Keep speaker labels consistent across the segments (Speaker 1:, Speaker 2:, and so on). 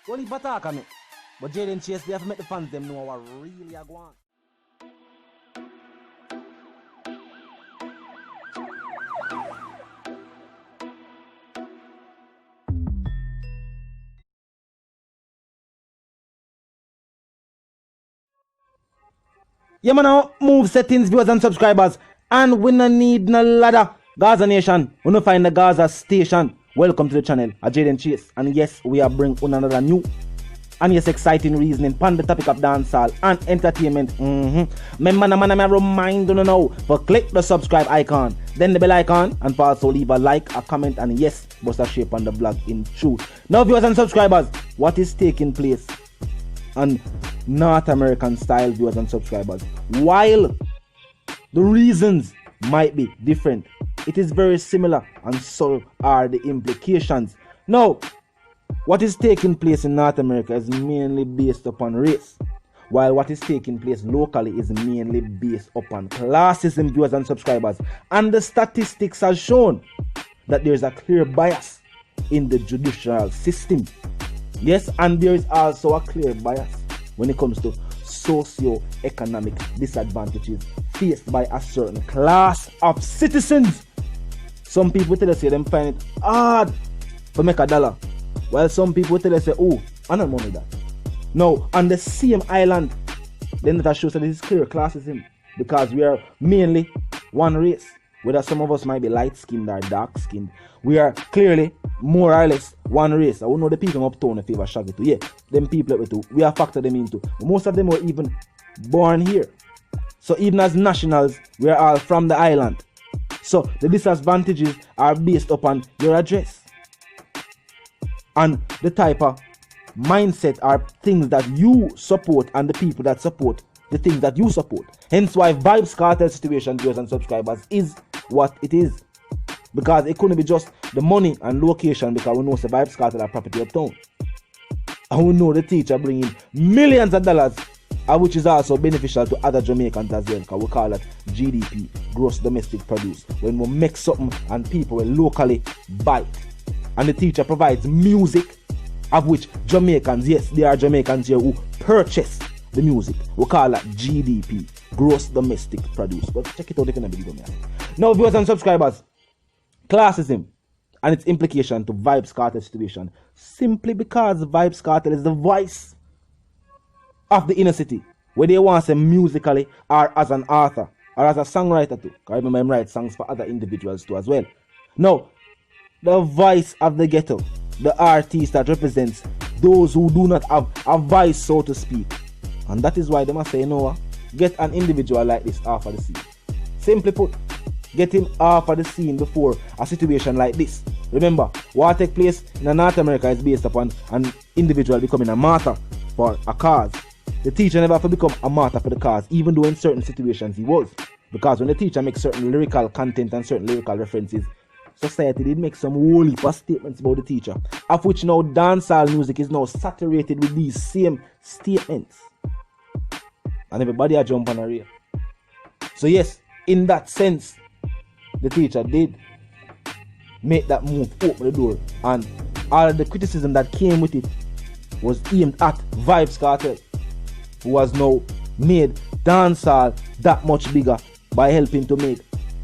Speaker 1: Don't leave attack on me. But Jayden Chase, they have to make the fans them know what really are going. Yeah, man, now move settings, viewers and subscribers. And we no need no ladder. Gaza Nation, we no find the Gaza station. Welcome to the channel, Jayden Chase. And yes, we are bringing another new and yes, exciting reasoning on the topic of dancehall and entertainment. Remember, I remind you now, for click the subscribe icon, then the bell icon, and also leave a like, a comment, and yes, bust a shape on the vlog in truth. Now, viewers and subscribers, what is taking place on North American style, viewers and subscribers? While the reasons might be different, it is very similar, and so are the implications. Now, what is taking place in North America is mainly based upon race, while what is taking place locally is mainly based upon classism, viewers and subscribers. And the statistics have shown that there is a clear bias in the judicial system. Yes, and there is also a clear bias when it comes to socio-economic disadvantages faced by a certain class of citizens. Some people tell us them find it hard to make a dollar, while some people tell us, oh, I don't money that. Now, on the same island, then that shows that this is clear classism, because we are mainly one race. Whether some of us might be light-skinned or dark-skinned, we are clearly more or less one race. I will know the people uptown if you ever shaggy too. Yeah, them people we too, we have factored them into. Most of them were even born here. So even as nationals, we are all from the island. So the disadvantages are based upon your address and the type of mindset are things that you support and the people that support the things that you support. Hence why Vybz Kartel situation, viewers and subscribers, is what it is. Because it couldn't be just the money and location, because we know the Vybz Kartel are property uptown. And we know the teacher bringing millions of dollars, which is also beneficial to other Jamaicans as well, because we call that GDP, gross domestic produce. When we make something and people will locally buy it. And the teacher provides music, of which Jamaicans, yes, there are Jamaicans here who purchase the music. We call that GDP, gross domestic produce. But check it out if you don't believe me. Now, viewers and subscribers, classism and its implication to Vybz Kartel situation, simply because Vybz Kartel is the voice of the inner city, where they want to say musically or as an author or as a songwriter too. I remember him write songs for other individuals too as well. Now, the voice of the ghetto, the artist that represents those who do not have a voice, so to speak. And that is why they must say, you know what, get an individual like this off of the scene. Simply put, get him off of the scene before a situation like this. Remember, what takes place in North America is based upon an individual becoming a martyr for a cause. The teacher never have to become a martyr for the cause, even though in certain situations he was. Because when the teacher makes certain lyrical content and certain lyrical references, society did make some whole heap of statements about the teacher, of which now dancehall music is now saturated with these same statements. And everybody are jump on a rail. So yes, in that sense, the teacher did make that move, open the door, and all of the criticism that came with it was aimed at Vybz Kartel, who has now made dancehall that much bigger by helping to make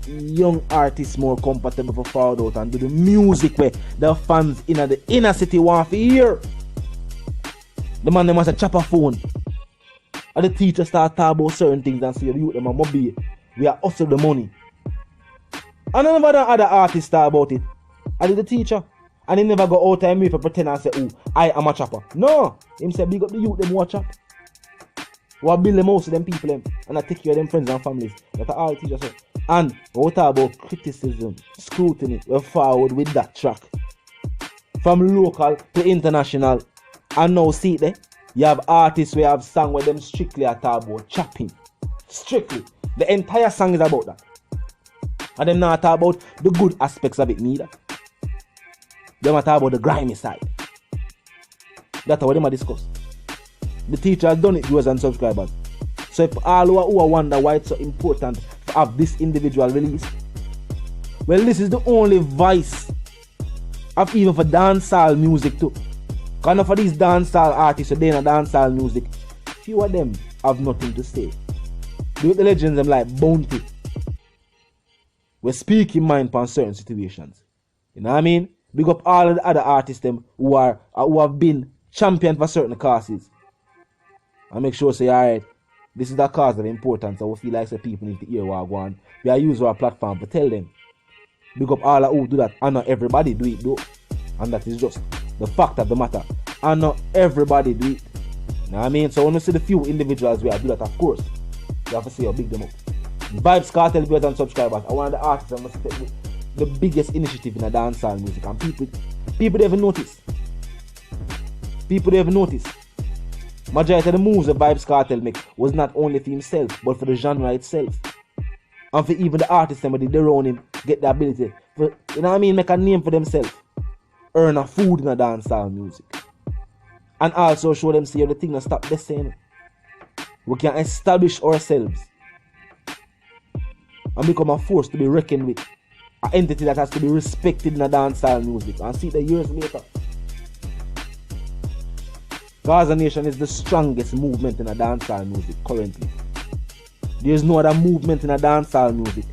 Speaker 1: young artists more comfortable for forward out and do the music where the fans in the inner city want to hear. The man them has a chopper phone, and the teacher start talking about certain things and say, you them a mobile, we are hustle the money. And none of the other artists talk about it. I did the teacher, and he never go out and me for pretend and say, oh, I am a chopper. No, him say big up the youth them watch up. We build them house of them people them, and I take care of them friends and families. That's all the teacher say. And we talk about criticism, scrutiny, we're forward with that track. From local to international. And now see it there. You have artists who have song where them strictly are talk about chopping. Strictly. The entire song is about that. And them not talk about the good aspects of it neither. Them not talk about the grimy side. That's what them discuss. The teacher has done it, viewers and subscribers. So if all who wonder why it's so important to have this individual release, well, this is the only voice of even for dancehall music too, Because enough of these dancehall artists who are in dancehall music, few of them have nothing to say. Do the legends them like Bounty. We speak in mind on certain situations. You know what I mean? Big up all of the other artists them who have been champion for certain causes. And make sure say, alright, this is the cause of importance. So we feel like the people need to hear what I want. We are using our platform to tell them. Big up all of who do that. And not everybody do it though. And that is just the fact of the matter. And not everybody do it. You know what I mean? So when you see the few individuals where I do that, of course, you have to see how big them up. Vybz Kartel viewers and subscribers are one of the artists that must take the biggest initiative in a dancehall music. And people don't even notice. People don't even notice. Majority of the moves that Vybz Kartel make was not only for himself, but for the genre itself. And for even the artists that did around him get the ability for, you know what I mean, make a name for themselves. Earn a food in a dancehall music. And also show them see everything and stop this saying. We can establish ourselves and become a force to be reckoned with. An entity that has to be respected in a dancehall music. And see the years later. Gaza Nation is the strongest movement in a dancehall music currently. There is no other movement in a dancehall music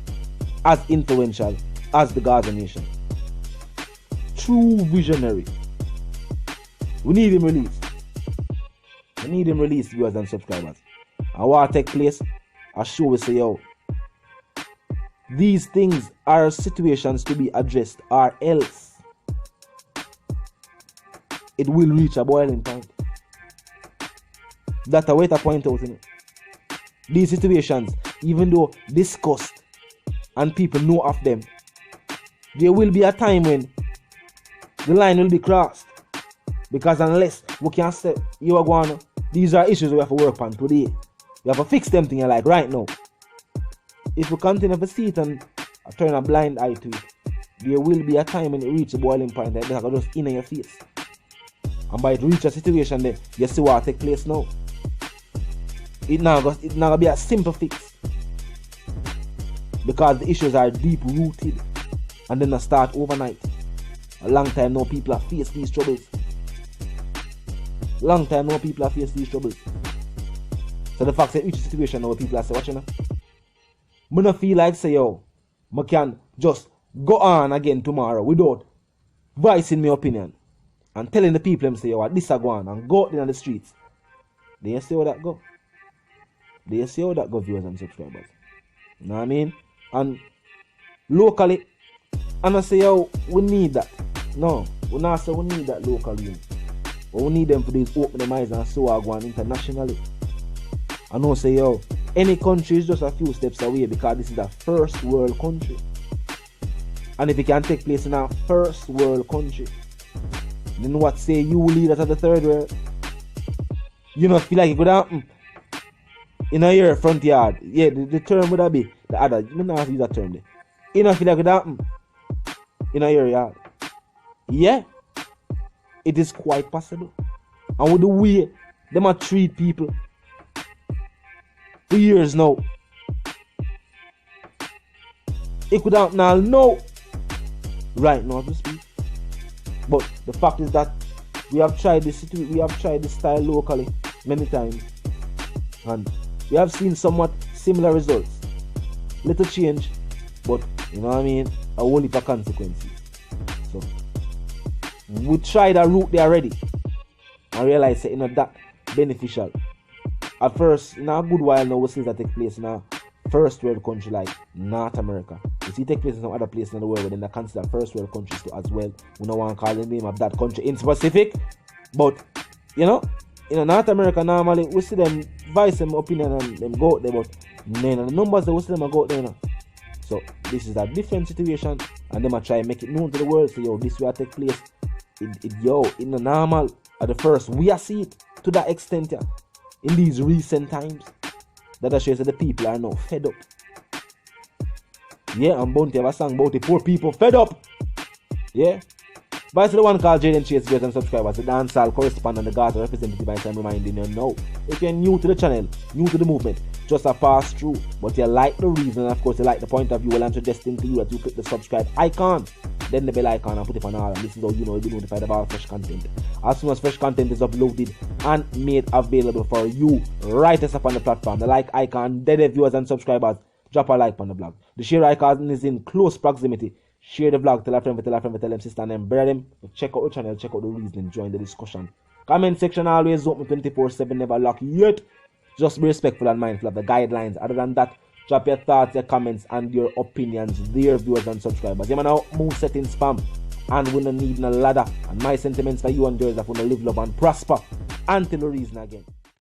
Speaker 1: as influential as the Gaza Nation. True visionary. We need him released. We need him released, viewers and subscribers. And what take place, I show we say, yo, these things are situations to be addressed, or else it will reach a boiling point. That's a way to point out in it. These situations, even though discussed and people know of them, there will be a time when the line will be crossed. Because unless we can say, you are going, these are issues we have to work on today. We have to fix them things like right now. If we continue to see it and turn a blind eye to it, there will be a time when it reaches a boiling point that they can just in your face. And by it reach a situation there, you see what take place now. It now gonna be a simple fix. Because the issues are deep rooted and then they start overnight. A long time now people have faced these troubles. Long time now people have faced these troubles. So the fact that each situation now people are saying, watch you know. I don't feel like say yo, I can just go on again tomorrow without voicing my opinion and telling the people them say yo, this are going and go out in the streets. Then you see how that go. Then you see how that go, viewers and subscribers. You know what I mean? And locally, and I say yo, we need that. No, we not say we need that locally. But we need them for these open them eyes and so are going internationally. I know say yo, any country is just a few steps away because this is a first world country. And if it can take place in a first world country, then what say you leaders of the third world? You don't feel like it could happen in a year front yard. Yeah, the term would be the other. You don't have to use that term there. You don't feel like it could happen in a year yard. Yeah, it is quite possible. And with the way they might treat people for years now, it could happen now, no, right now to speak. But the fact is that we have tried this style locally many times, and we have seen somewhat similar results. Little change, but you know what I mean, a whole heap of consequences. So we tried a route there already and realized that that beneficial. At first, in a good while now, we see that take place in a first world country like North America. You see it take place in some other places in the world, but then they consider first world countries too as well. We don't want to call the name of that country in specific, but you know, in North America normally we see them voice them opinion and them go out there, but none of the numbers that we see them go out there now. So this is a different situation, and them try to make it known to the world. So yo, this will take place. In the normal at the first we are see it to that extent yeah. In these recent times, that shows that the people are now fed up. Yeah, I'm bound to have a song about the poor people fed up. Yeah. But the one called Jayden Chase, viewers and subscribers, the dancehall correspondent and the Gaza representative, I'm reminding you now. If you're new to the channel, new to the movement, just a pass through, but you like the reason, and of course you like the point of view, well I'm suggesting to you that you click the subscribe icon then the bell icon and put it on all, and this is how you know you'll be notified of all fresh content. As soon as fresh content is uploaded and made available for you, right us up on the platform. The like icon, dead viewers and subscribers, drop a like on the blog. The share icon is in close proximity. Share the vlog, tell a friend, tell them sister and them brother them. Check out the channel, check out the reasoning, join the discussion. Comment section always open 24/7, never lock yet. Just be respectful and mindful of the guidelines. Other than that, drop your thoughts, your comments, and your opinions, dear viewers and subscribers. You know, move settings spam, and we don't need no ladder. And my sentiments for you and yours that want to live, love, and prosper until the reason again.